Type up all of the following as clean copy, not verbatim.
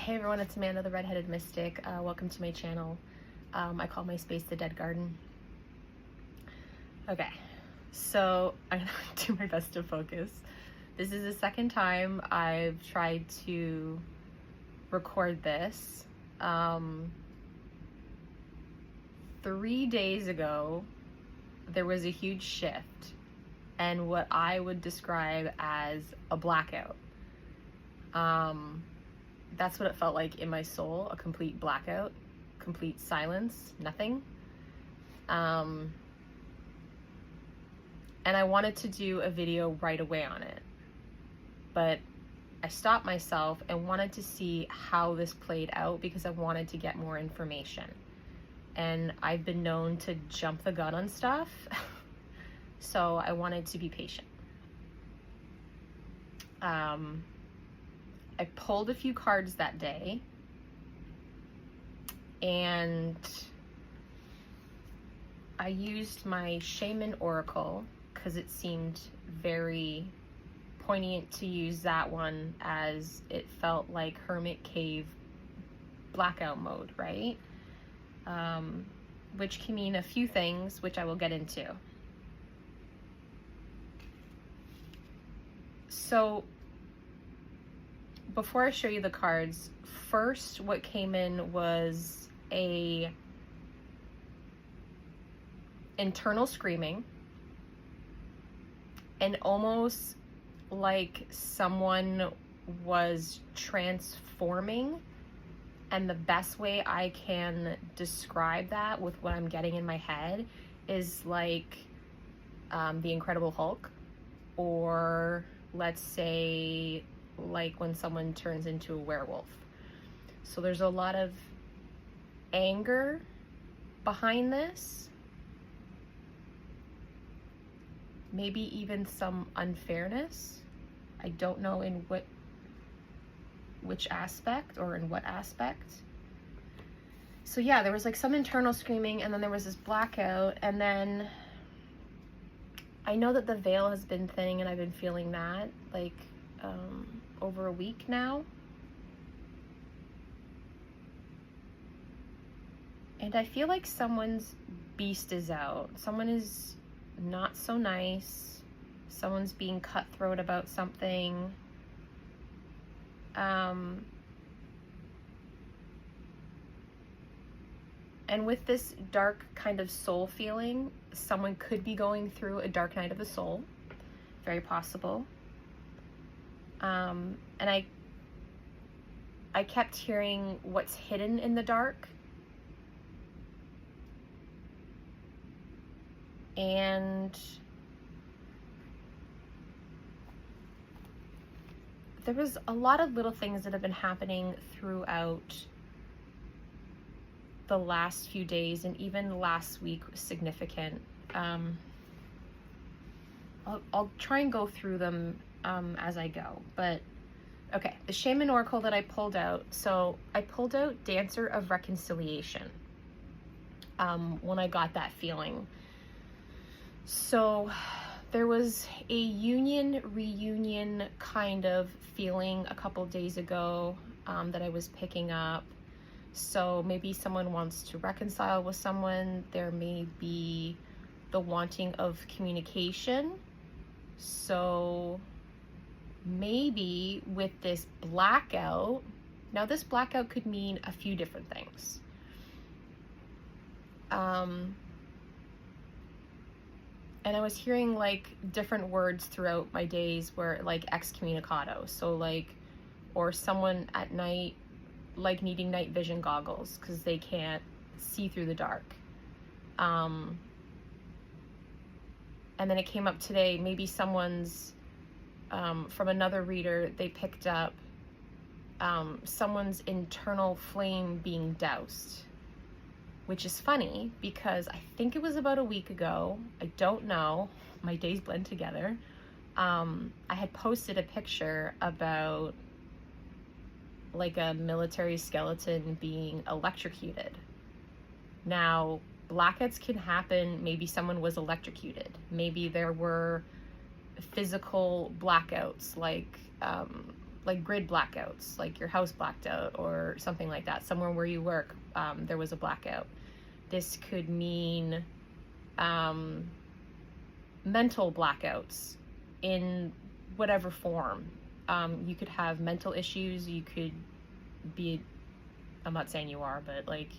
Hey everyone, it's Amanda, the Redheaded Mystic. Welcome to my channel. I call my space the Dead Garden. Okay, so I'm gonna do my best to focus. This is the second time I've tried to record this. 3 days ago, there was a huge shift and what I would describe as a blackout. That's what it felt like in my soul, a complete blackout, complete silence, nothing. And I wanted to do a video right away on it, but I stopped myself and wanted to see how this played out because I wanted to get more information. And I've been known to jump the gun on stuff, so I wanted to be patient. I pulled a few cards that day, and I used my Shaman Oracle because it seemed very poignant to use that one, as it felt like Hermit Cave blackout mode, right? Which can mean a few things, which I will get into. So before I show you the cards, first what came in was a internal screaming, and almost like someone was transforming. And the best way I can describe that with what I'm getting in my head is like the Incredible Hulk, or let's say like when someone turns into a werewolf. So there's a lot of anger behind this, maybe even some unfairness. I don't know in which aspect or in what aspect. So yeah, there was like some internal screaming, and then there was this blackout, and then I know that the veil has been thinning, and I've been feeling that like over a week now. And I feel like someone's beast is out. Someone is not so nice. Someone's being cutthroat about something. And with this dark kind of soul feeling, someone could be going through a dark night of the soul. Very possible. And I kept hearing what's hidden in the dark. And there was a lot of little things that have been happening throughout the last few days, and even last week was significant. I'll try and go through them as I go, but okay, the Shaman Oracle that I pulled out. So I pulled out Dancer of Reconciliation when I got that feeling. So there was a reunion kind of feeling a couple days ago that I was picking up. So maybe someone wants to reconcile with someone. There may be the wanting of communication. So maybe with this blackout, now this blackout could mean a few different things. And I was hearing like different words throughout my days where like excommunicado. So like, or someone at night like needing night vision goggles because they can't see through the dark. And then it came up today, maybe someone's, from another reader, they picked up someone's internal flame being doused. Which is funny because I think it was about a week ago. I don't know. My days blend together. I had posted a picture about like a military skeleton being electrocuted. Now, blackouts can happen. Maybe someone was electrocuted. Maybe there were physical blackouts, like like grid blackouts, like your house blacked out or something like that. Somewhere where you work, there was a blackout. This could mean mental blackouts in whatever form. You could have mental issues. You could be, I'm not saying you are, but like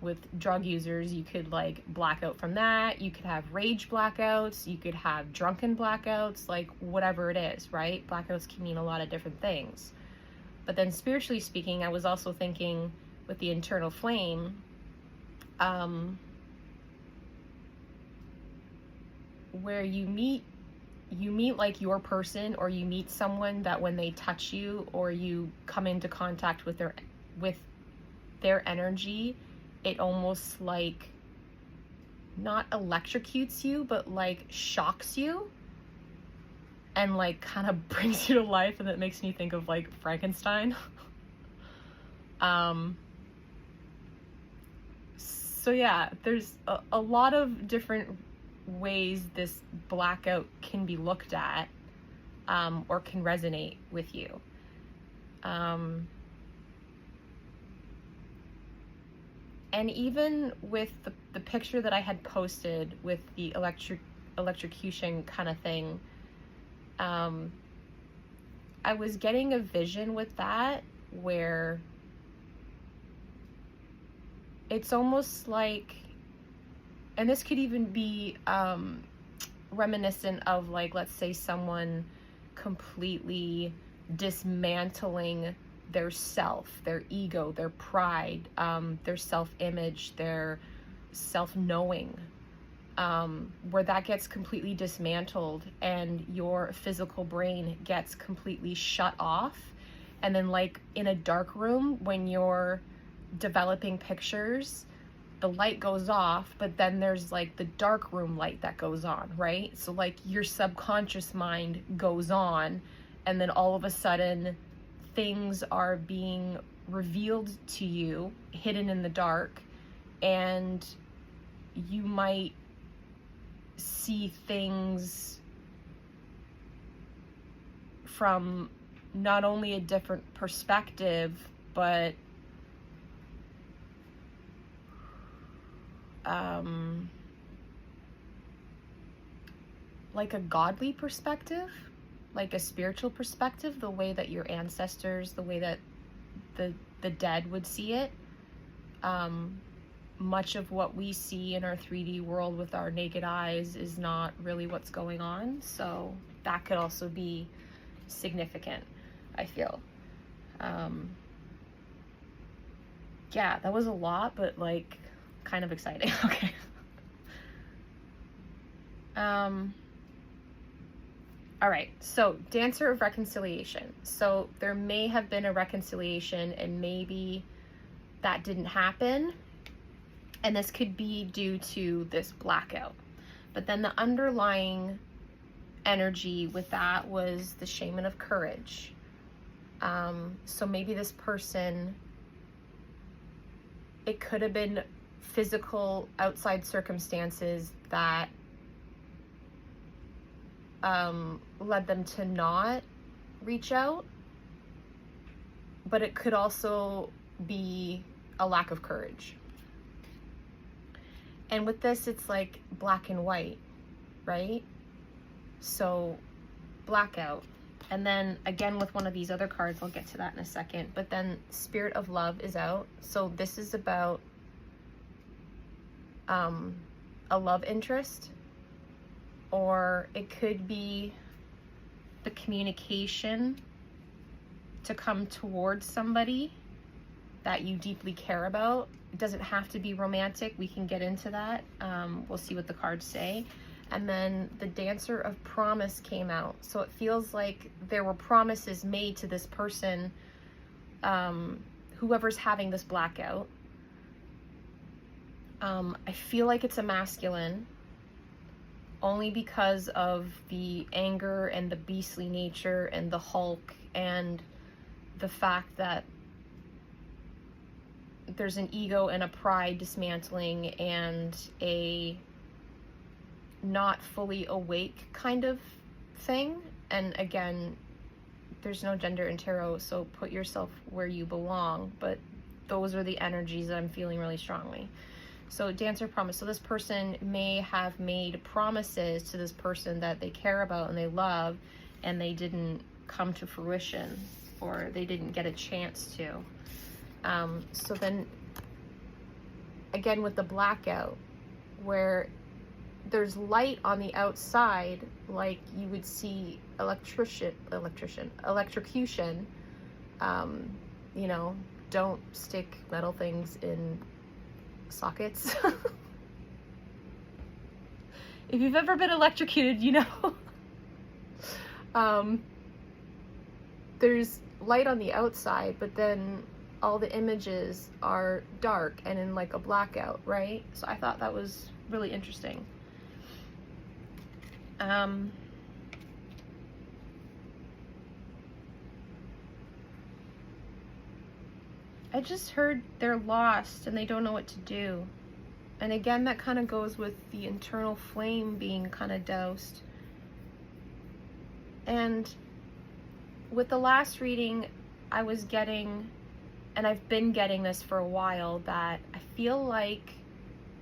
with drug users, you could like black out from that. You could have rage blackouts. You could have drunken blackouts, like whatever it is, right? Blackouts can mean a lot of different things. But then spiritually speaking, I was also thinking with the internal flame, where you meet like your person, or you meet someone that when they touch you or you come into contact with their energy, it almost like not electrocutes you, but like shocks you and like kind of brings you to life. And that makes me think of like Frankenstein. So yeah, there's a lot of different ways this blackout can be looked at, or can resonate with you. And even with the picture that I had posted with the electrocution kind of thing, I was getting a vision with that where it's almost like, and this could even be reminiscent of, like, let's say someone completely dismantling their self, their ego, their pride, their self-image, their self-knowing, where that gets completely dismantled and your physical brain gets completely shut off. And then like in a dark room, when you're developing pictures, the light goes off, but then there's like the dark room light that goes on, right? So like your subconscious mind goes on, and then all of a sudden things are being revealed to you, hidden in the dark, and you might see things from not only a different perspective, but like a godly perspective, like a spiritual perspective, the way that your ancestors, the way that the dead would see it. Much of what we see in our 3D world with our naked eyes is not really what's going on. So that could also be significant, I feel. Yeah, that was a lot, but like kind of exciting. Okay. All right, so Dancer of Reconciliation. So there may have been a reconciliation and maybe that didn't happen. And this could be due to this blackout. But then the underlying energy with that was the Shaman of Courage. So maybe this person, it could have been physical outside circumstances that led them to not reach out, but it could also be a lack of courage. And with this, it's like black and white, right? So blackout. And then again, with one of these other cards, I'll get to that in a second, but then Spirit of Love is out. So this is about a love interest, or it could be the communication to come towards somebody that you deeply care about. It doesn't have to be romantic. We can get into that. We'll see what the cards say. And then the Dancer of Promise came out. So it feels like there were promises made to this person, whoever's having this blackout. I feel like it's a masculine, only because of the anger and the beastly nature and the Hulk and the fact that there's an ego and a pride dismantling and a not fully awake kind of thing. And again, there's no gender in tarot, so put yourself where you belong, but those are the energies that I'm feeling really strongly. So dancer promise. So this person may have made promises to this person that they care about and they love, and they didn't come to fruition, or they didn't get a chance to. So then again with the blackout, where there's light on the outside, like you would see electrocution, you know, don't stick metal things in sockets. If you've ever been electrocuted, you know. There's light on the outside, but then all the images are dark and in like a blackout, right? So I thought that was really interesting. I just heard they're lost and they don't know what to do. And again, that kind of goes with the internal flame being kind of doused. And with the last reading, I was getting, and I've been getting this for a while, that I feel like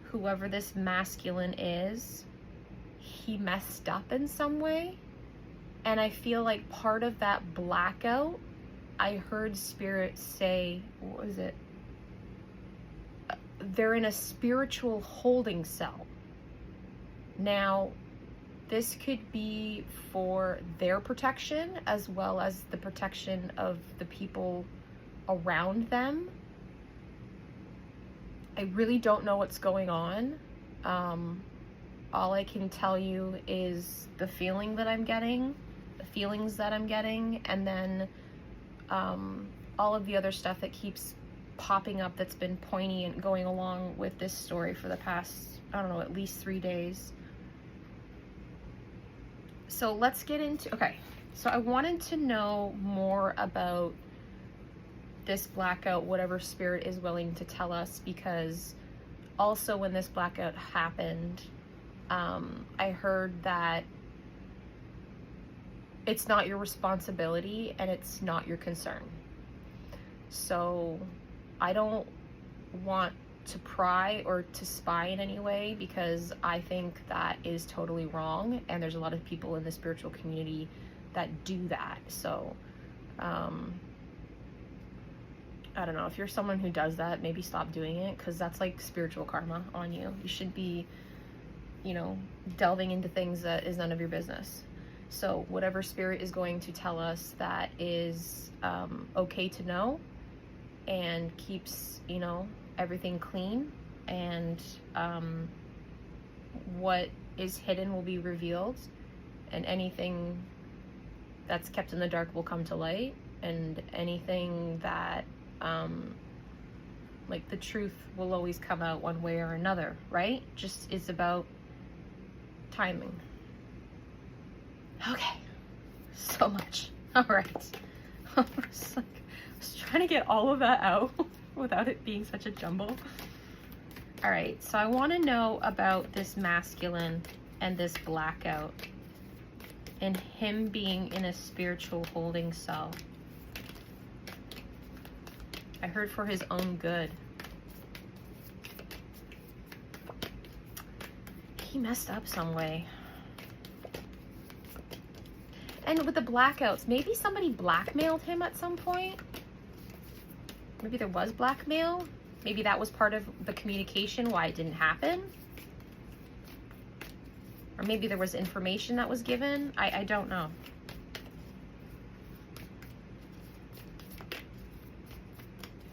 whoever this masculine is, he messed up in some way. And I feel like part of that blackout, I heard spirit say, what was it? They're in a spiritual holding cell. Now, this could be for their protection as well as the protection of the people around them. I really don't know what's going on. All I can tell you is the feeling that I'm getting, the feelings that I'm getting, and then all of the other stuff that keeps popping up that's been pointy and going along with this story for the past, I don't know, at least 3 days. So let's get into, okay, so I wanted to know more about this blackout, whatever spirit is willing to tell us, because also when this blackout happened, I heard that it's not your responsibility and it's not your concern. So I don't want to pry or to spy in any way, because I think that is totally wrong, and there's a lot of people in the spiritual community that do that. So I don't know, if you're someone who does that, maybe stop doing it, because that's like spiritual karma on you. You should be, you know, delving into things that is none of your business. So whatever spirit is going to tell us that is okay to know, and keeps, you know, everything clean, and what is hidden will be revealed, and anything that's kept in the dark will come to light, and anything that like the truth will always come out one way or another, right? Just it's about timing. Okay, so much. All right. I was trying to get all of that out without it being such a jumble. All right, so I want to know about this masculine and this blackout, and him being in a spiritual holding cell. I heard for his own good. He messed up some way. And with the blackouts, maybe somebody blackmailed him at some point. Maybe there was blackmail. Maybe that was part of the communication, why it didn't happen. Or maybe there was information that was given. I don't know.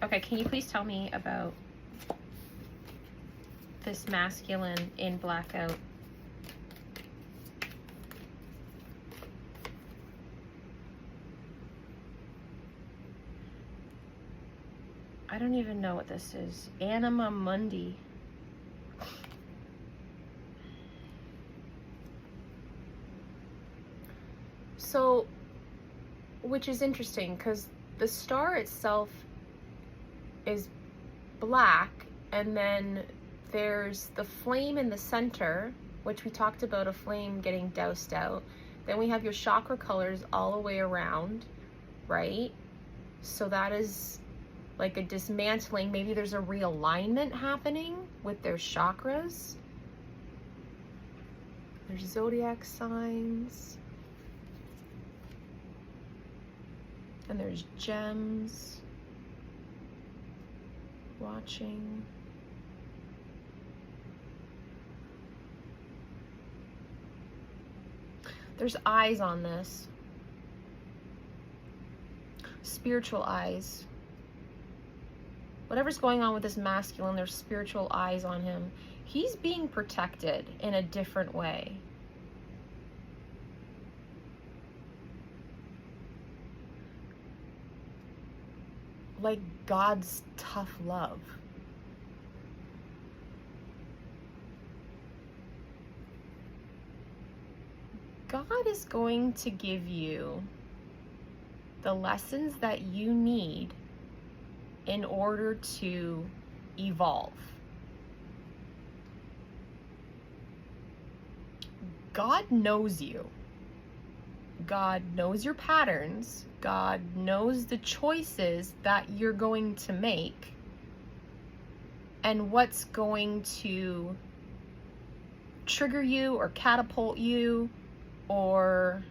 Okay, can you please tell me about this masculine in blackout? I don't even know what this is. Anima Mundi. So, which is interesting, because the star itself is black, and then there's the flame in the center, which we talked about, a flame getting doused out. Then we have your chakra colors all the way around, right? So that is like a dismantling. Maybe there's a realignment happening with their chakras. There's zodiac signs. And there's gems. Watching. There's eyes on this. Spiritual eyes. Whatever's going on with this masculine, there's spiritual eyes on him. He's being protected in a different way. Like God's tough love. God is going to give you the lessons that you need in order to evolve. God knows you. God knows your patterns. God knows the choices that you're going to make and what's going to trigger you or catapult you or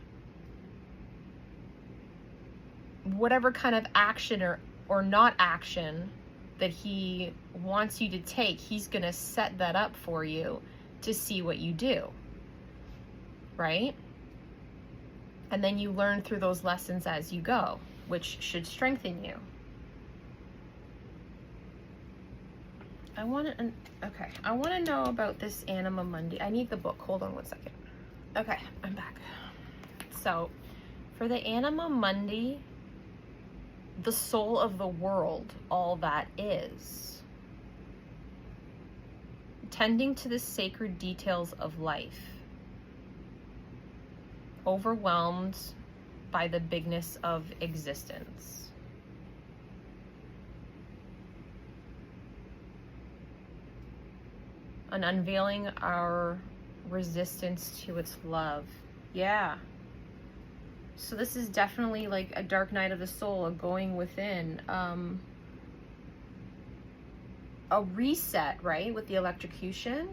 whatever kind of action or not action that he wants you to take. He's going to set that up for you to see what you do, right? And then you learn through those lessons as you go, which should strengthen you. I want to know about this Anima Mundi. I need the book. Hold on 1 second. Okay, I'm back. So, for the Anima Mundi, the soul of the world, all that is. Tending to the sacred details of life. Overwhelmed by the bigness of existence. An unveiling our resistance to its love. Yeah. So this is definitely like a dark night of the soul, a going within. A reset, right? With the electrocution.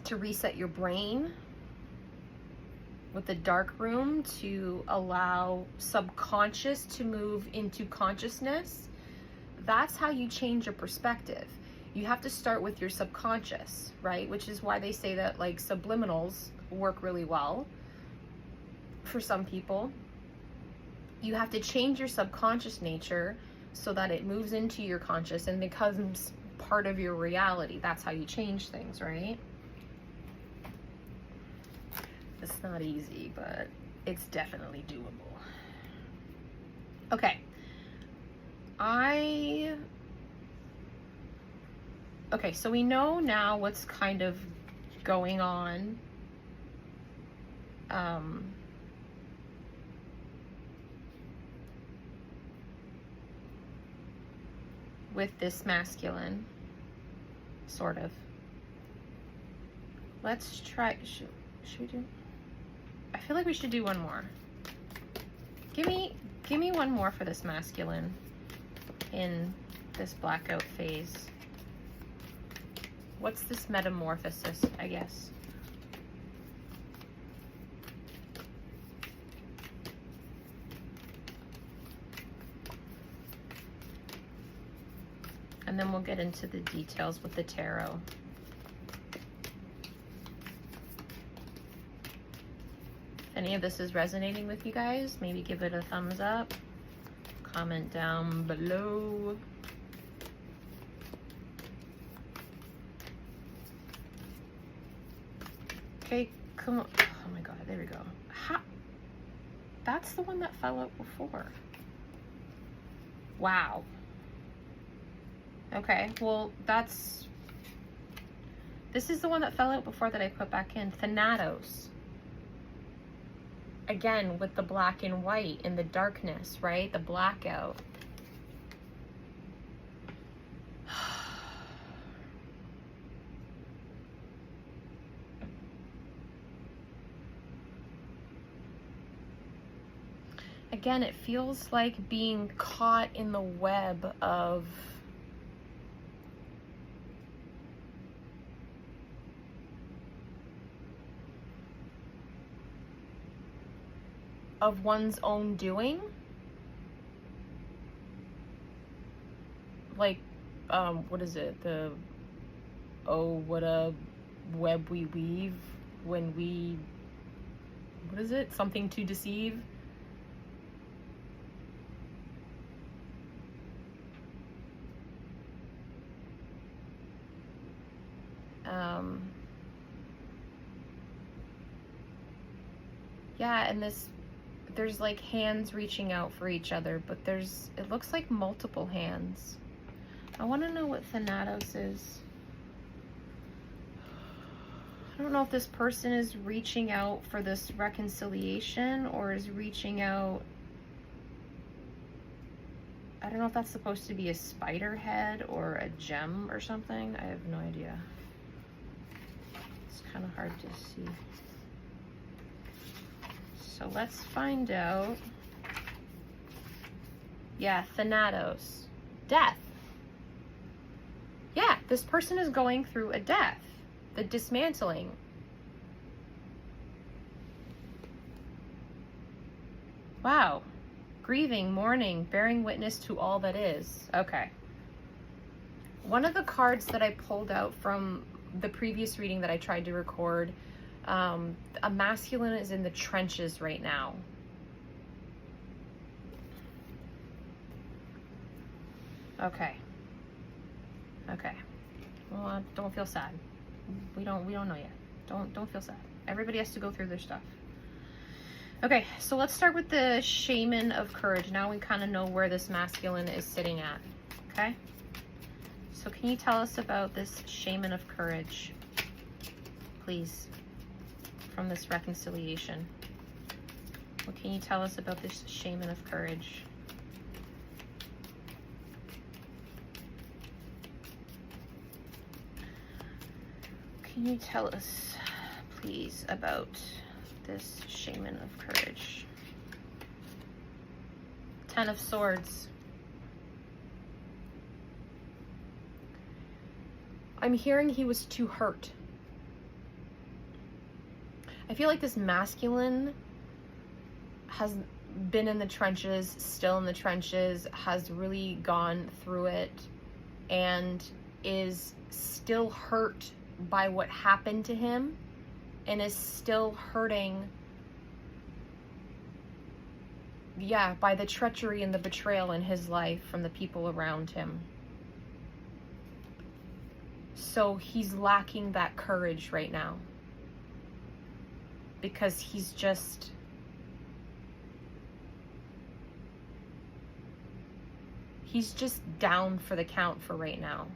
To reset your brain. With the dark room, to allow subconscious to move into consciousness. That's how you change your perspective. You have to start with your subconscious, right? Which is why they say that like subliminals work really well for some people. You have to change your subconscious nature so that it moves into your conscious and becomes part of your reality. That's how you change things, right? It's not easy, but it's definitely doable. Okay. Okay, so we know now what's kind of going on. With this masculine, sort of. Let's try, should we do? I feel like we should do one more. Give me one more for this masculine in this blackout phase. What's this metamorphosis, I guess? And then we'll get into the details with the tarot. If any of this is resonating with you guys, maybe give it a thumbs up. Comment down below. Okay, come on. Oh my god, there we go. That's the one that fell out before. Wow. Okay, well, this is the one that fell out before that I put back in. Thanatos. Again, with the black and white in the darkness, right? The blackout. again, it feels like being caught in the web of one's own doing. Like, what is it? Oh, what a web we weave when we, what is it? Something to deceive. Yeah, and there's like hands reaching out for each other, but it looks like multiple hands. I want to know what Thanatos is. I don't know if this person is reaching out for this reconciliation or is reaching out. I don't know if that's supposed to be a spider head or a gem or something. I have no idea. It's kind of hard to see. So let's find out. Yeah, Thanatos. Death. Yeah, this person is going through a death. The dismantling. Wow. Grieving, mourning, bearing witness to all that is. Okay. One of the cards that I pulled out from the previous reading that I tried to record, a masculine is in the trenches right now. Okay. Okay. Well, don't feel sad. We don't know yet. Don't feel sad. Everybody has to go through their stuff. Okay, so let's start with the Shaman of Courage. Now we kind of know where this masculine is sitting at. Okay? So can you tell us about this Shaman of Courage, please, from this reconciliation? What can you tell us about this Shaman of Courage? Can you tell us, please, about this Shaman of Courage? 10 of Swords. I'm hearing he was too hurt. I feel like this masculine has been in the trenches, still in the trenches, has really gone through it, and is still hurt by what happened to him, and is still hurting, yeah, by the treachery and the betrayal in his life from the people around him. So he's lacking that courage right now, because he's just down for the count for right now.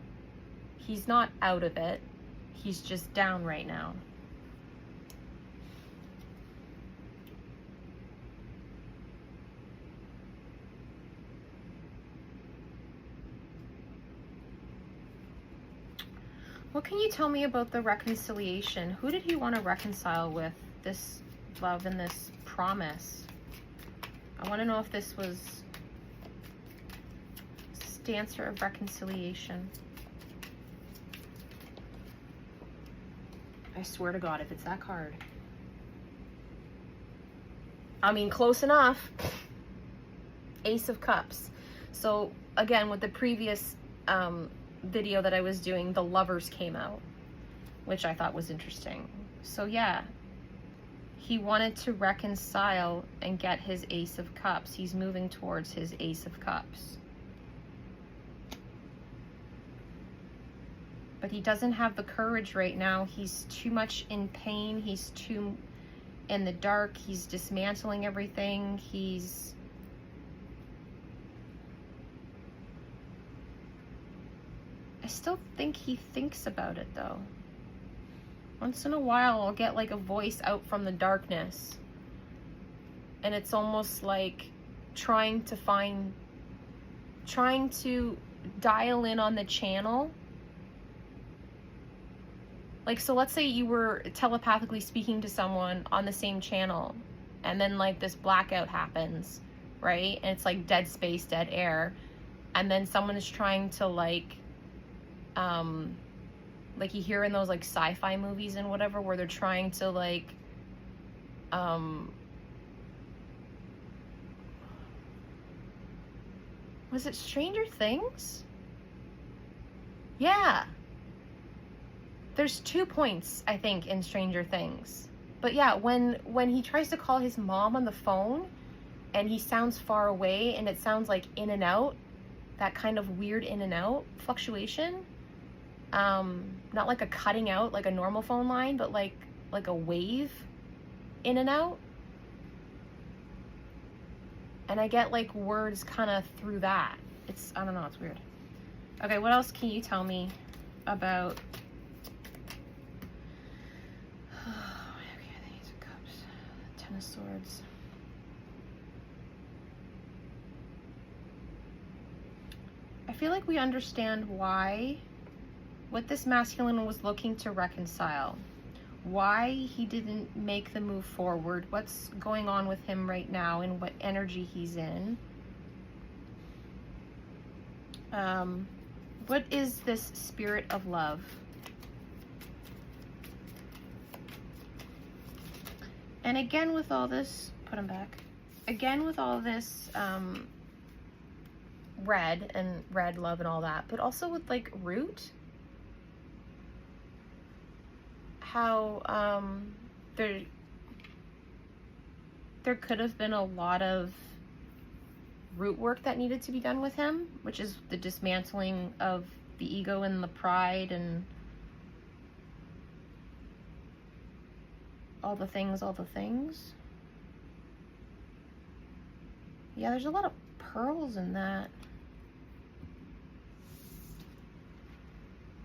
He's not out of it. He's just down right now. What can you tell me about the reconciliation? Who did he want to reconcile with? This love and this promise. I want to know if this was Dancer of Reconciliation. I swear to God, if it's that card. I mean, close enough. Ace of Cups. So again, with the previous video that I was doing, the Lovers came out, which I thought was interesting. So yeah, he wanted to reconcile and get his Ace of Cups. He's moving towards his Ace of Cups. But he doesn't have the courage right now. He's too much in pain. He's too in the dark. He's dismantling everything. I still think he thinks about it though. Once in a while, I'll get like a voice out from the darkness. And it's almost like trying to dial in on the channel. Like, so let's say you were telepathically speaking to someone on the same channel, and then like this blackout happens, right? And it's like dead space, dead air. And then someone is trying to like you hear in those like sci-fi movies and whatever, where they're trying to like was it Stranger Things? Yeah. There's 2 points, I think, in Stranger Things. But yeah, when he tries to call his mom on the phone and he sounds far away and it sounds like in and out, that kind of weird in and out fluctuation. Not like a cutting out like a normal phone line, but like a wave in and out. And I get like words kind of through that. I don't know, it's weird. Okay, what else can you tell me about... Okay, Ace of Cups, Ten of Swords. I feel like we understand what this masculine was looking to reconcile. Why he didn't make the move forward, what's going on with him right now, and what energy he's in. What is this spirit of love? And again with all this, put him back. Again with all this red and red love and all that, but also with like root. How there could have been a lot of root work that needed to be done with him, which is the dismantling of the ego and the pride and all the things. Yeah, there's a lot of pearls in that.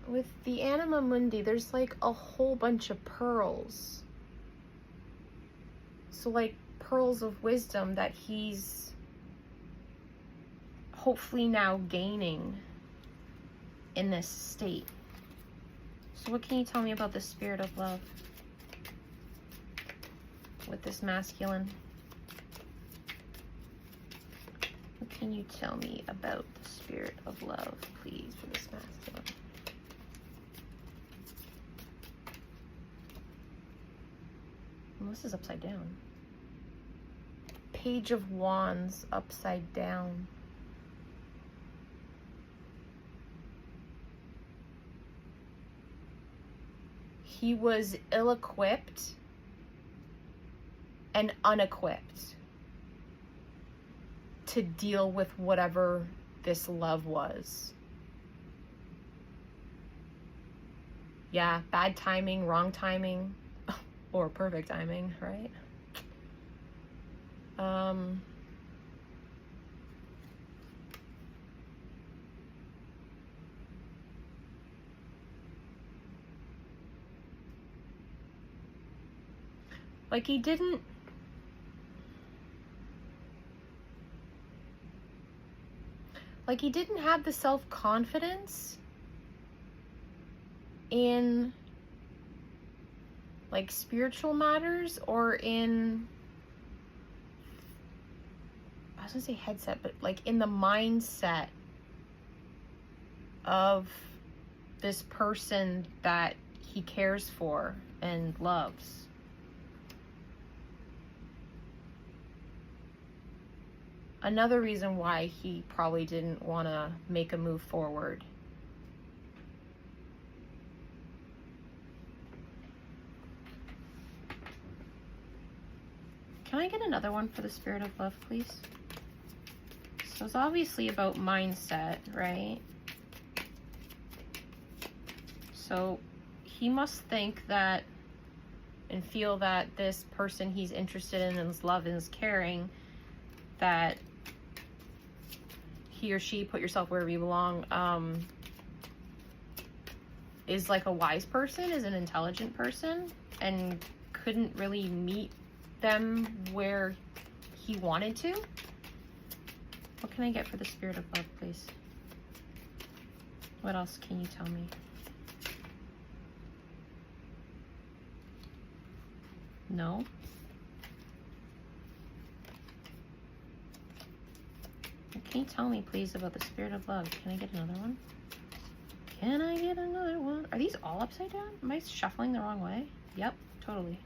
With the Anima Mundi, there's like a whole bunch of pearls. So like pearls of wisdom that he's hopefully now gaining in this state. So what can you tell me about the spirit of love with this masculine? What can you tell me about the spirit of love, please, for this masculine? Well, this is upside down. Page of Wands upside down. He was ill-equipped and unequipped to deal with whatever this love was. Yeah, bad timing, wrong timing, or perfect timing, right? Like he didn't have the self-confidence in like spiritual matters or in, I was gonna say headset, but like in the mindset of this person that he cares for and loves. Another reason why he probably didn't want to make a move forward. Can I get another one for the spirit of love, please? So it's obviously about mindset, right? So he must think that and feel that this person he's interested in and is loving, is caring, that he or she, put yourself wherever you belong, is like a wise person, is an intelligent person, and couldn't really meet them where he wanted to. What can I get for the spirit of love, please? What else can you tell me? No? Can you tell me, please, about the Spirit of Love? Can I get another one? Can I get another one? Are these all upside down? Am I shuffling the wrong way? Yep, totally.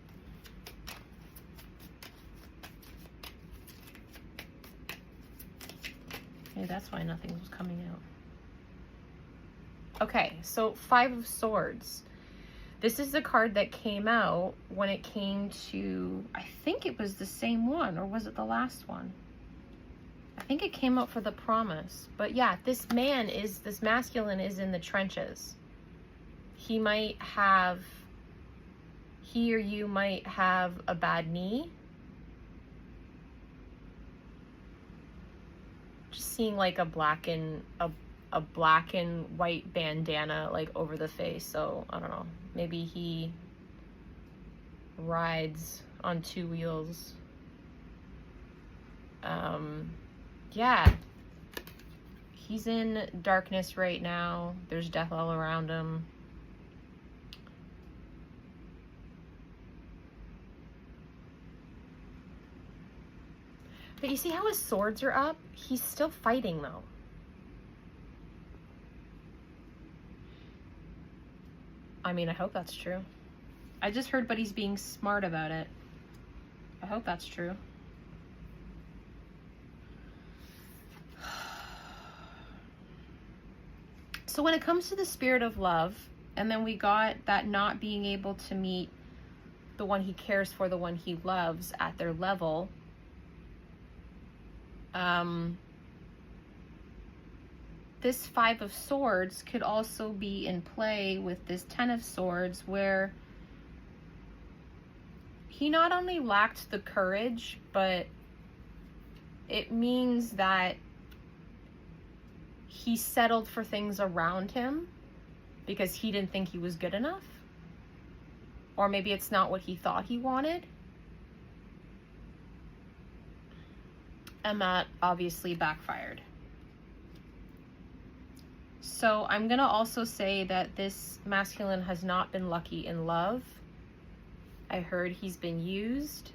Okay, that's why nothing was coming out. Okay, so 5 of Swords. This is the card that came out when it came to, I think it was the same one, or was it the last one? I think it came out for the Promise. But yeah, this masculine is in the trenches. He or you might have a bad knee. Just seeing like a black and white bandana like over the face. So I don't know, maybe he rides on 2 wheels. Yeah, he's in darkness right now. There's death all around him. But you see how his swords are up? He's still fighting though. I mean, I hope that's true. I just heard, but he's being smart about it. I hope that's true. So when it comes to the Spirit of Love, and then we got that not being able to meet the one he cares for, the one he loves at their level, this 5 of Swords could also be in play with this 10 of Swords, where he not only lacked the courage, but it means that he settled for things around him because he didn't think he was good enough. Or maybe it's not what he thought he wanted. And that obviously backfired. So I'm going to also say that this masculine has not been lucky in love. I heard he's been used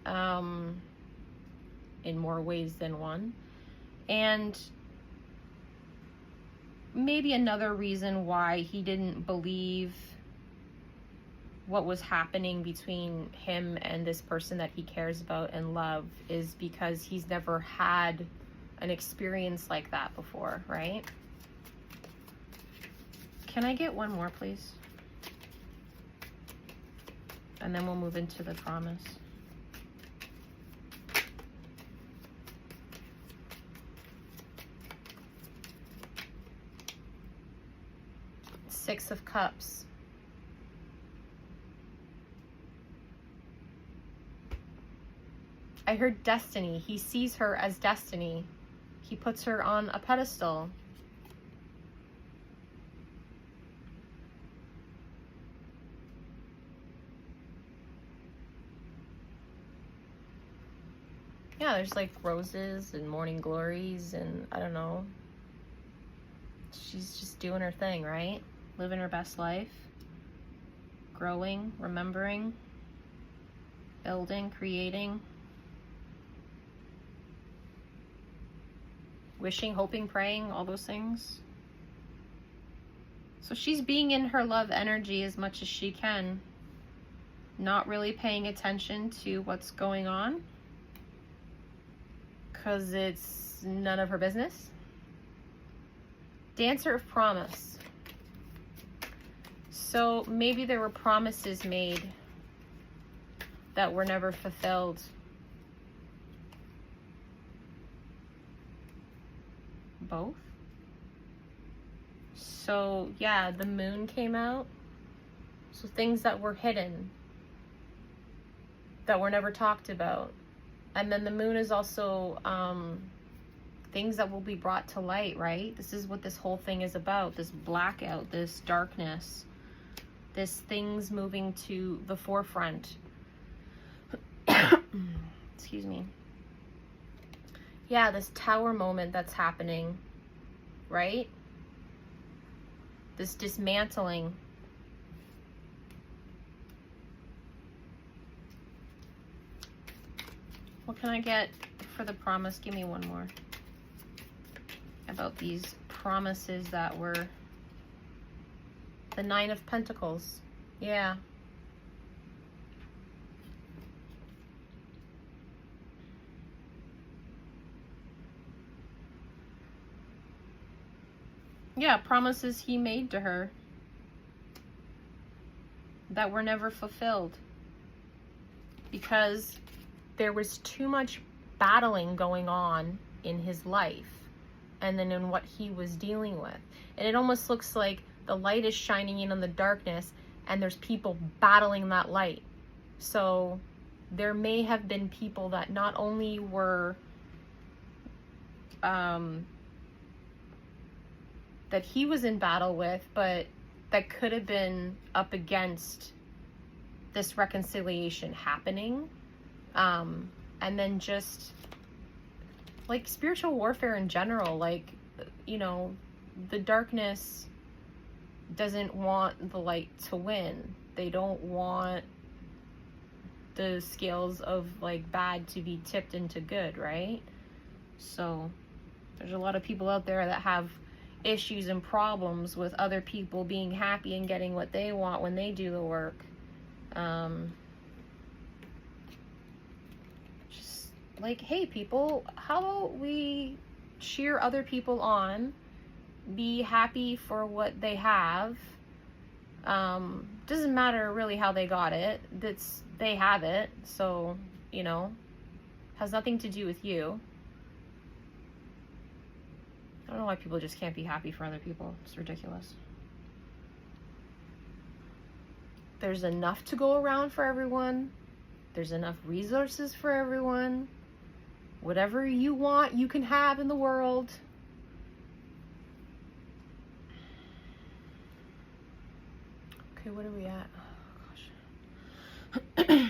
in more ways than one. And maybe another reason why he didn't believe what was happening between him and this person that he cares about and love is because he's never had an experience like that before, right? Can I get one more, please? And then we'll move into the Promise. Six of Cups. I heard destiny. He sees her as destiny. He puts her on a pedestal. Yeah, there's like roses and morning glories and I don't know. She's just doing her thing, right? Living her best life. Growing, remembering, building, creating. Wishing, hoping, praying, all those things. So she's being in her love energy as much as she can. Not really paying attention to what's going on. Because it's none of her business. Dancer of Promise. So maybe there were promises made that were never fulfilled. Both. So yeah, the moon came out. So things that were hidden, that were never talked about. And then the moon is also things that will be brought to light, right? This is what this whole thing is about. This blackout, this darkness, this things moving to the forefront. Excuse me. Yeah, this tower moment that's happening, right? This dismantling. What can I get for the promise? Give me one more. About these promises that were the Nine of Pentacles. Yeah. Yeah, promises he made to her that were never fulfilled because there was too much battling going on in his life and then in what he was dealing with. And it almost looks like the light is shining in on the darkness and there's people battling that light. So there may have been people that not only were that he was in battle with, but that could have been up against this reconciliation happening. And then just like spiritual warfare in general, like, you know, the darkness doesn't want the light to win. They don't want the scales of like bad to be tipped into good, right? So there's a lot of people out there that have issues and problems with other people being happy and getting what they want when they do the work. Just like, hey people, how about we cheer other people on, be happy for what they have. Doesn't matter really how they got it. They have it, so, you know, has nothing to do with you. I don't know why people just can't be happy for other people. It's ridiculous. There's enough to go around for everyone. There's enough resources for everyone. Whatever you want, you can have in the world. Okay, what are we at? Oh, gosh.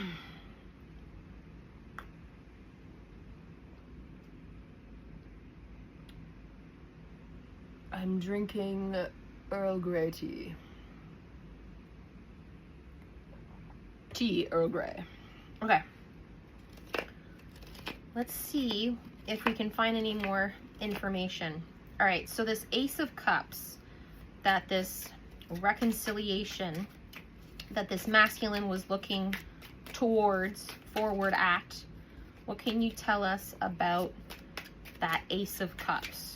I'm drinking Earl Grey tea. Tea Earl Grey. Okay. Let's see if we can find any more information. All right, so this Ace of Cups, that this reconciliation, that this masculine was looking towards, forward at, what can you tell us about that Ace of Cups?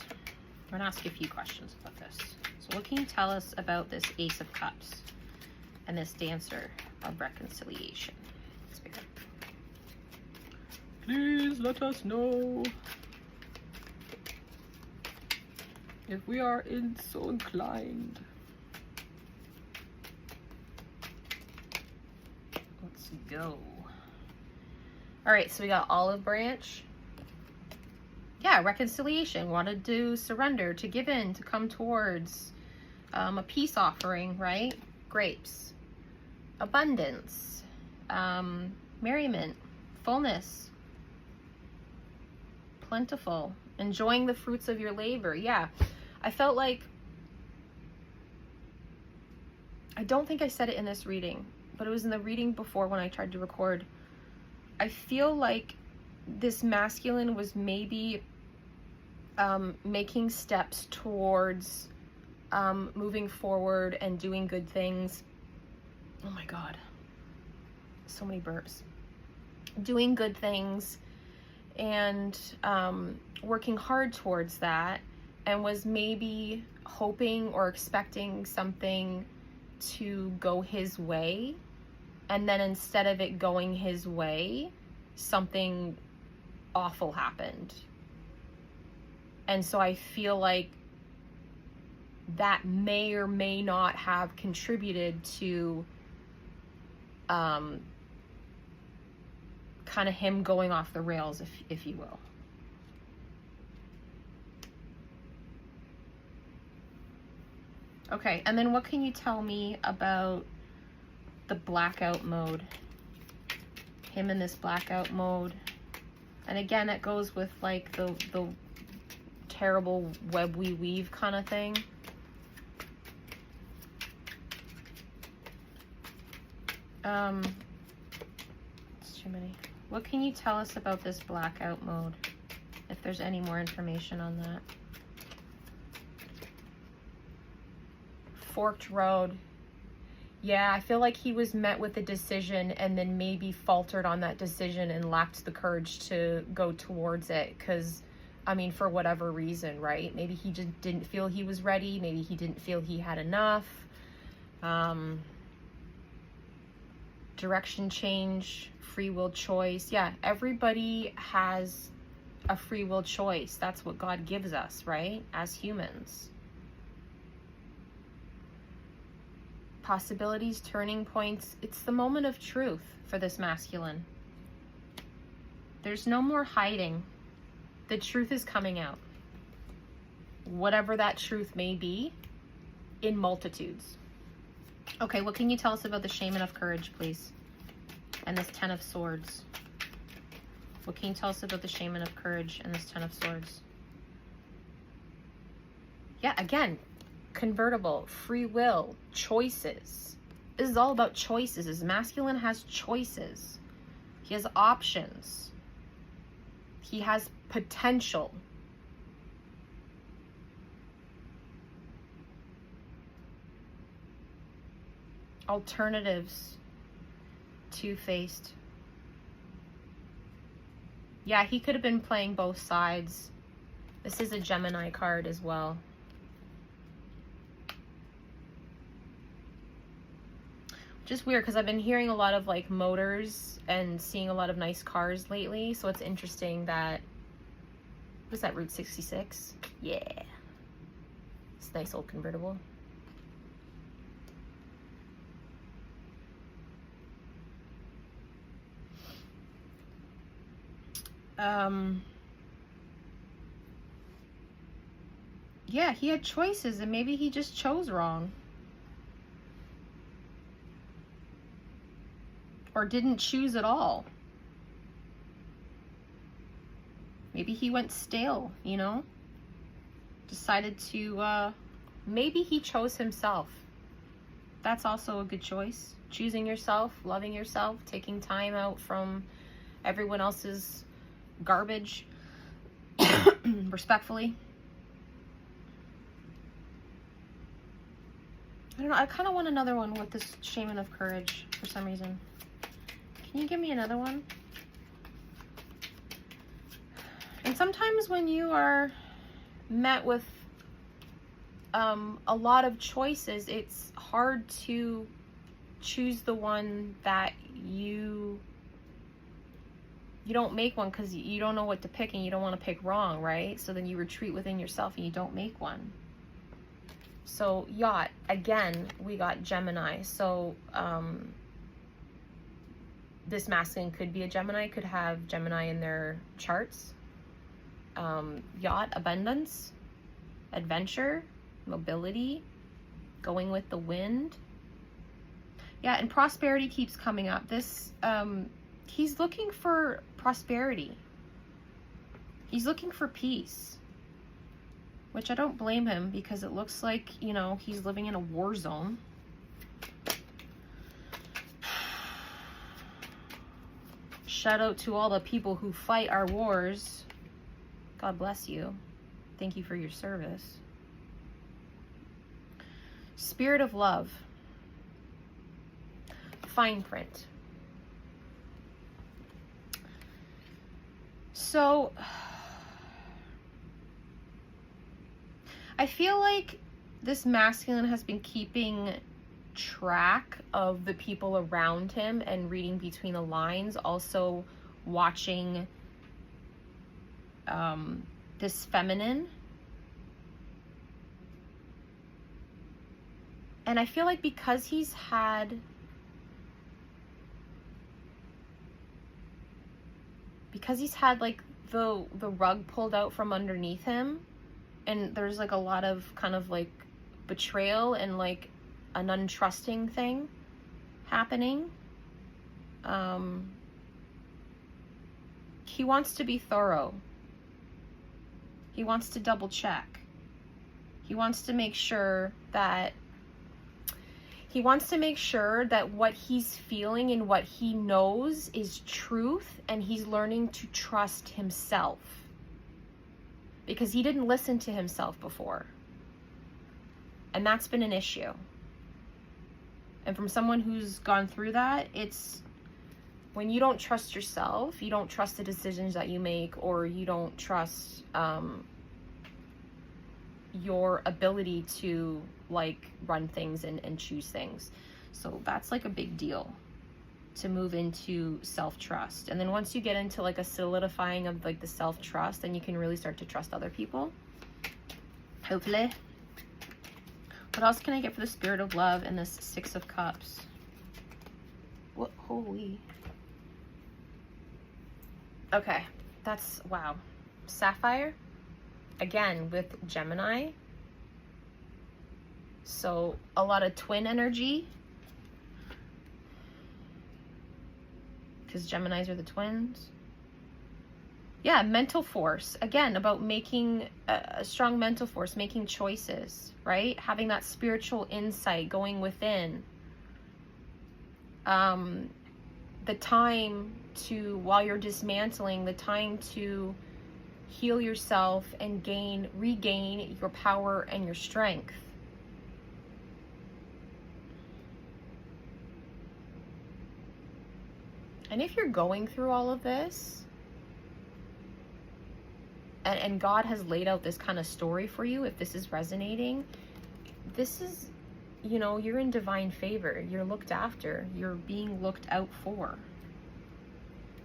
I'm going to ask you a few questions about this. So what can you tell us about this Ace of Cups and this Dancer of Reconciliation? Let's pick up. Please let us know if we are so inclined. Let's go. All right, so we got olive branch. Yeah, reconciliation, wanted to surrender, to give in, to come towards, a peace offering, right? Grapes, abundance, merriment, fullness, plentiful, enjoying the fruits of your labor. Yeah, I felt like, I don't think I said it in this reading, but it was in the reading before when I tried to record. I feel like this masculine was maybe making steps towards moving forward and doing good things. Oh my God, so many burps. Doing good things and working hard towards that, and was maybe hoping or expecting something to go his way, and then instead of it going his way, something awful happened. And so I feel like that may or may not have contributed to kind of him going off the rails, if you will. Okay, and then what can you tell me about the blackout mode? Him in this blackout mode. And again, it goes with like the terrible web we weave kind of thing. It's too many. What can you tell us about this blackout mode? If there's any more information on that. Forked road. Yeah, I feel like he was met with a decision and then maybe faltered on that decision and lacked the courage to go towards it. Because, I mean, for whatever reason, right? Maybe he just didn't feel he was ready. Maybe he didn't feel he had enough. Direction change, free will choice. Yeah, everybody has a free will choice. That's what God gives us, right? As humans. Possibilities, turning points. It's the moment of truth for this masculine. There's no more hiding. The truth is coming out. Whatever that truth may be, in multitudes. Okay, what can you tell us about the Shaman of Courage, please? And this Ten of Swords. What can you tell us about the Shaman of Courage and this Ten of Swords? Yeah, again, convertible, free will, choices. This is all about choices. This masculine has choices. He has options. He has potential. Alternatives. Two-faced. Yeah, he could have been playing both sides. This is a Gemini card as well. Just weird because I've been hearing a lot of like motors and seeing a lot of nice cars lately. So it's interesting that, what's that, Route 66? Yeah. It's a nice old convertible. Yeah, he had choices and maybe he just chose wrong. Or didn't choose at all. Maybe he went stale, you know? Decided to, maybe he chose himself. That's also a good choice. Choosing yourself, loving yourself, taking time out from everyone else's garbage, respectfully. I don't know, I kind of want another one with this Shaman of Courage for some reason. Can you give me another one? And sometimes when you are met with a lot of choices, it's hard to choose the one that you don't make one because you don't know what to pick and you don't want to pick wrong, right? So then you retreat within yourself and you don't make one. So yacht, again, we got Gemini. So this masculine could be a Gemini, could have Gemini in their charts. Yacht, abundance, adventure, mobility, going with the wind. Yeah, and prosperity keeps coming up. This, he's looking for prosperity. He's looking for peace. Which I don't blame him because it looks like, you know, he's living in a war zone. Shout out to all the people who fight our wars. God bless you. Thank you for your service. Spirit of love. Fine print. So I feel like this masculine has been keeping track of the people around him and reading between the lines, also watching this feminine. And I feel like because he's had like the rug pulled out from underneath him, and there's like a lot of kind of like betrayal and like an untrusting thing happening. He wants to be thorough. He wants to double check. He wants to make sure that He wants to make sure that what he's feeling and what he knows is truth, and he's learning to trust himself. Because he didn't listen to himself before. And that's been an issue. And from someone who's gone through that, it's when you don't trust yourself, you don't trust the decisions that you make, or you don't trust your ability to like run things and choose things. So that's like a big deal to move into self-trust. And then once you get into like a solidifying of like the self-trust, then you can really start to trust other people. Hopefully. What else can I get for the Spirit of Love and this Six of Cups? What? Holy. Okay. That's, wow. Sapphire. Again, with Gemini. So, a lot of twin energy. Because Geminis are the twins. Yeah, mental force. Again, about making a strong mental force, making choices, right? Having that spiritual insight, going within. The time to, while you're dismantling, the time to heal yourself and regain your power and your strength. And if you're going through all of this, and God has laid out this kind of story for you, if this is resonating, this is, you know, you're in divine favor. You're looked after. You're being looked out for.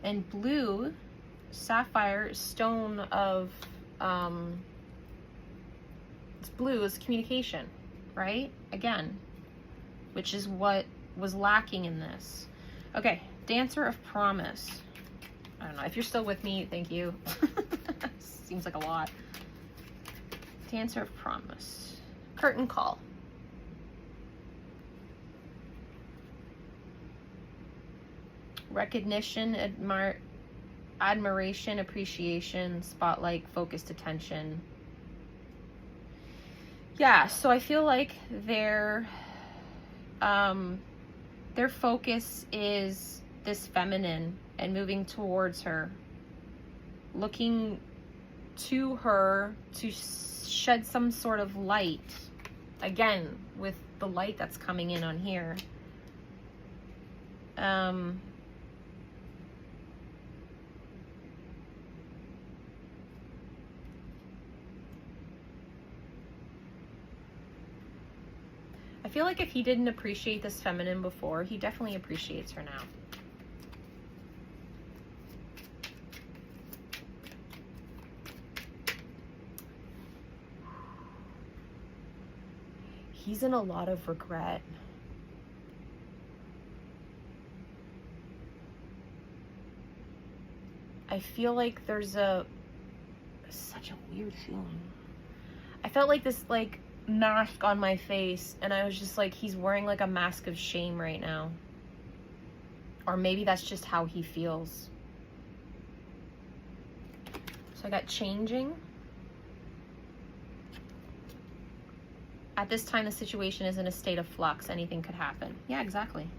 And blue, sapphire, stone of, it's blue, is communication, right? Again, which is what was lacking in this. Okay, Dancer of Promise. I don't know. If you're still with me, thank you. Seems like a lot. Dancer of Promise. Curtain call. Recognition, admiration, appreciation, spotlight, focused attention. Yeah, so I feel like their focus is this feminine and moving towards her, looking to her to shed some sort of light, again with the light that's coming in on here. I feel like if he didn't appreciate this feminine before, he definitely appreciates her now. He's in a lot of regret. I feel like there's such a weird feeling. I felt like this like mask on my face, and I was just like, he's wearing like a mask of shame right now. Or maybe that's just how he feels. So I got changing. At this time, the situation is in a state of flux. Anything could happen. Yeah, exactly.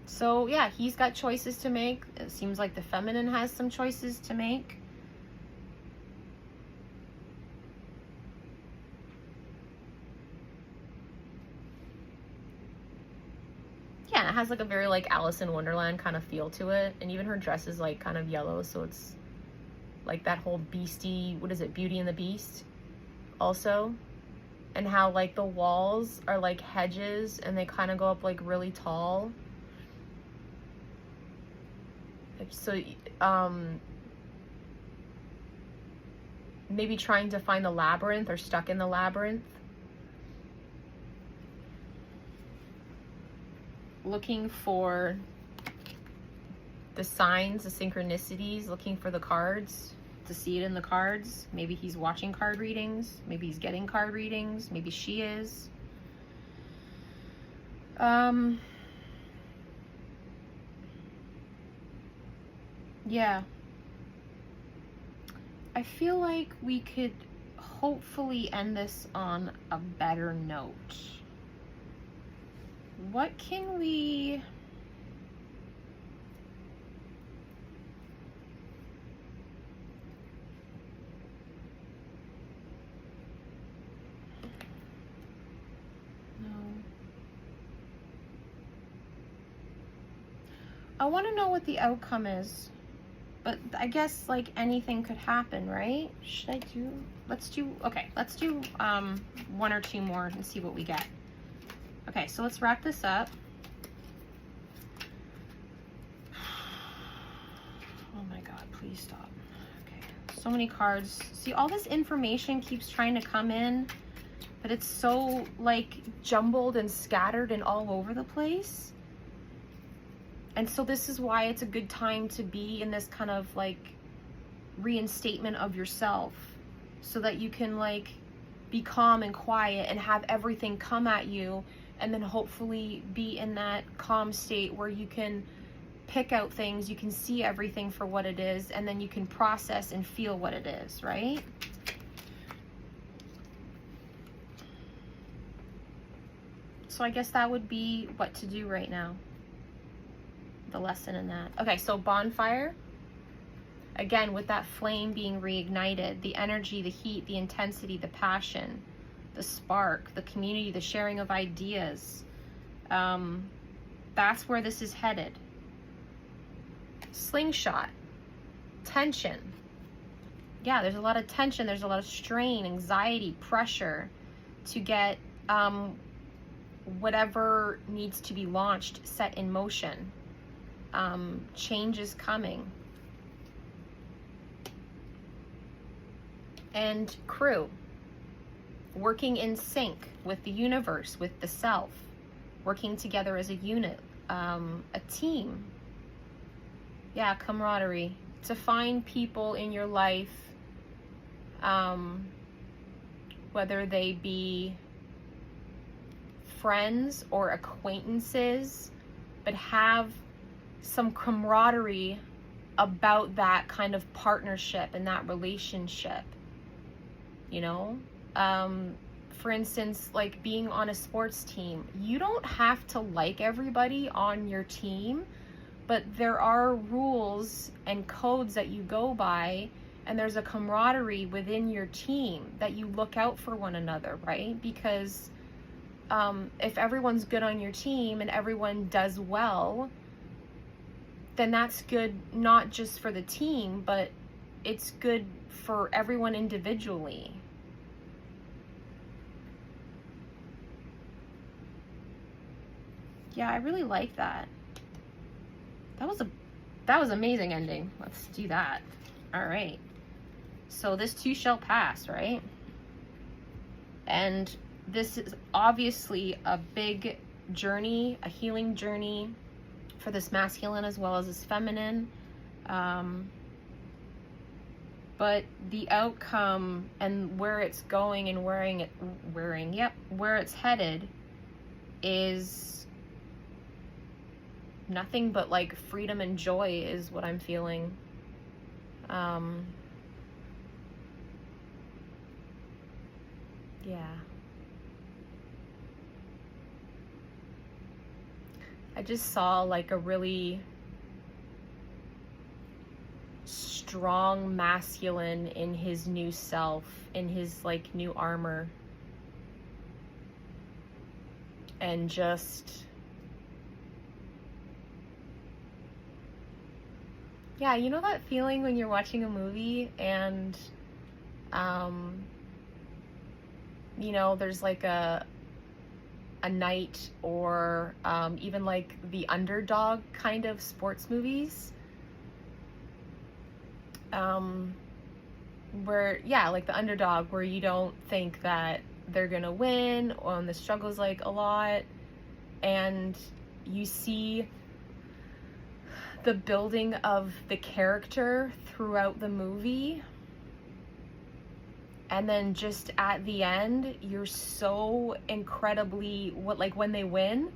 So yeah, he's got choices to make. It seems like the feminine has some choices to make. Yeah, it has like a very like Alice in Wonderland kind of feel to it. And even her dress is like kind of yellow, so it's like that whole beastie, what is it, Beauty and the Beast also. And how like the walls are like hedges and they kind of go up like really tall. So maybe trying to find the labyrinth or stuck in the labyrinth. Looking for the signs, the synchronicities, looking for the cards, to see it in the cards. Maybe he's watching card readings. Maybe he's getting card readings. Maybe she is. Yeah. I feel like we could hopefully end this on a better note. What can we... I want to know what the outcome is, but I guess like anything could happen, right? Should I do, let's do 1 or 2 more and see what we get. Okay, so let's wrap this up. Oh my God, please stop. Okay, so many cards. See, all this information keeps trying to come in, but it's so like jumbled and scattered and all over the place. And so this is why it's a good time to be in this kind of like reinstatement of yourself, so that you can like be calm and quiet and have everything come at you, and then hopefully be in that calm state where you can pick out things, you can see everything for what it is, and then you can process and feel what it is, right? So I guess that would be what to do right now. The lesson in that. Okay, so bonfire. Again, with that flame being reignited, the energy, the heat, the intensity, the passion, the spark, the community, the sharing of ideas. That's where this is headed. Slingshot. Tension. Yeah, there's a lot of tension. There's a lot of strain, anxiety, pressure to get whatever needs to be launched set in motion. Change is coming. And crew, working in sync with the universe, with the self, working together as a unit, a team. Yeah, camaraderie. To find people in your life, whether they be friends or acquaintances, but have some camaraderie about that kind of partnership and that relationship, you know? For instance, like being on a sports team, you don't have to like everybody on your team, but there are rules and codes that you go by, and there's a camaraderie within your team that you look out for one another, right? Because if everyone's good on your team and everyone does well, then that's good not just for the team, but it's good for everyone individually. Yeah, I really like that. That was amazing ending. Let's do that. All right. So this too shall pass, right? And this is obviously a big journey, a healing journey for this masculine as well as this feminine. But the outcome and where it's going and where it's headed is nothing but like freedom and joy is what I'm feeling. Yeah. I just saw like a really strong masculine in his new self, in his like new armor. And just, yeah, you know that feeling when you're watching a movie and, you know, there's like a knight or even like the underdog kind of sports movies, where, yeah, like the underdog where you don't think that they're gonna win, or the struggle's like a lot, and you see the building of the character throughout the movie, and then just at the end, you're so incredibly, when they win,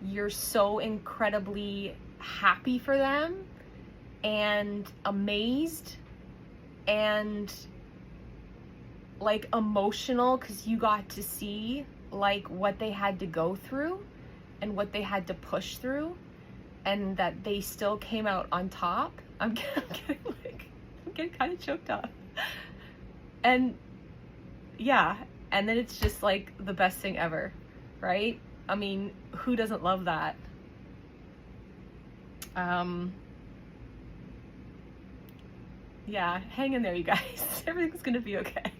you're so incredibly happy for them and amazed and like emotional because you got to see like what they had to go through and what they had to push through, and that they still came out on top. I'm getting kind of choked up. And yeah, and then it's just like the best thing ever, right? I mean, who doesn't love that? Yeah, hang in there, you guys. Everything's gonna be okay.